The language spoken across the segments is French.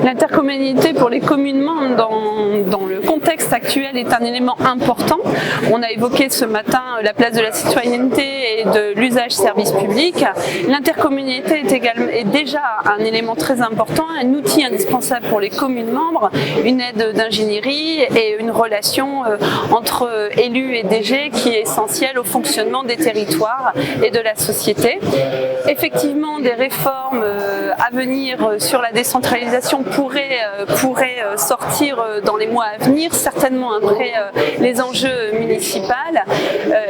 L'intercommunalité pour les communes membres dans le contexte actuel est un élément important. On a évoqué ce matin la place de la citoyenneté et de l'usage service public. L'intercommunalité est déjà un élément très important, un outil indispensable pour les communes membres, une aide d'ingénierie et une relation entre élus et DG qui est essentielle au fonctionnement des territoires et de la société. Effectivement, des réformes à venir sur la décentralisation pourraient sortir dans les mois à venir, certainement après les enjeux municipaux.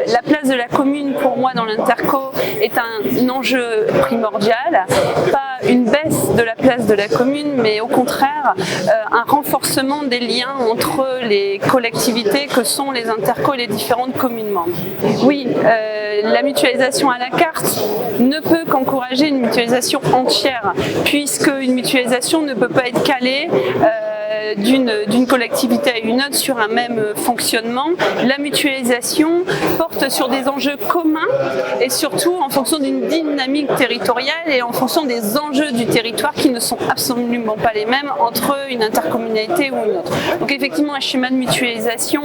La place de la commune, pour moi, dans l'interco, est un enjeu primordial. Pas une baisse de la place de la commune, mais au contraire, un renforcement des liens entre les collectivités que sont les intercos et les différentes communes membres. Oui, la mutualisation à la carte ne peut qu'encourager une mutualisation entière, puisque une mutualisation ne peut pas être calée d'une collectivité à une autre sur un même fonctionnement. La mutualisation porte sur des enjeux communs et surtout en fonction d'une dynamique territoriale et en fonction des enjeux du territoire qui ne sont absolument pas les mêmes entre une intercommunalité ou une autre. Donc effectivement, un schéma de mutualisation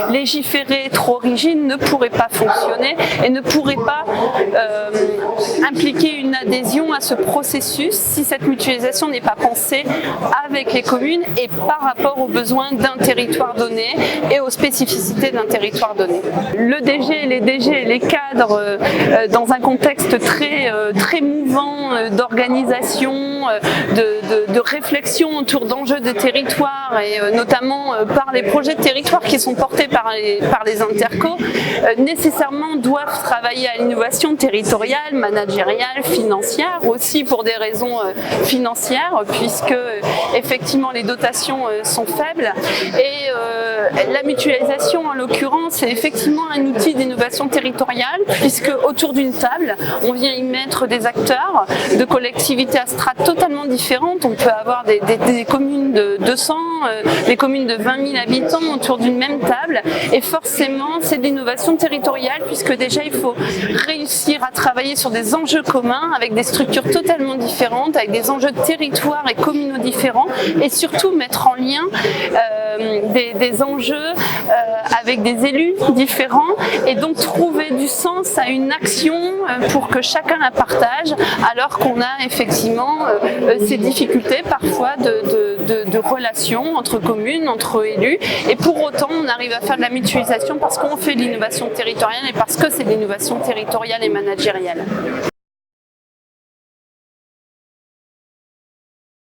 légiféré trop rigide ne pourrait pas fonctionner et ne pourrait pas impliquer une adhésion à ce processus si cette mutualisation n'est pas pensée avec les communes et par rapport aux besoins d'un territoire donné et aux spécificités d'un territoire donné. Le DG, les DG et les cadres, dans un contexte très mouvant d'organisation, de réflexion autour d'enjeux de territoire et notamment par les projets de territoire qui sont portés par les intercos, nécessairement doivent travailler à l'innovation territoriale, managériale, financière, aussi pour des raisons financières, puisque effectivement les dotations sont faibles et la mutualisation en l'occurrence est effectivement un outil d'innovation territoriale puisque autour d'une table on vient y mettre des acteurs de collectivités à strates totalement différentes. On peut avoir des communes de 200, des communes de 20 000 habitants autour d'une même table et forcément c'est de l'innovation territoriale puisque déjà il faut réussir à travailler sur des enjeux communs avec des structures totalement différentes, avec des enjeux de territoire et communaux différents et surtout mettre en lien des enjeux avec des élus différents et donc trouver du sens à une action pour que chacun la partage alors qu'on a effectivement ces difficultés parfois de relations entre communes, entre élus et pour autant on arrive à faire de la mutualisation parce qu'on fait de l'innovation territoriale et parce que c'est de l'innovation territoriale et managériale.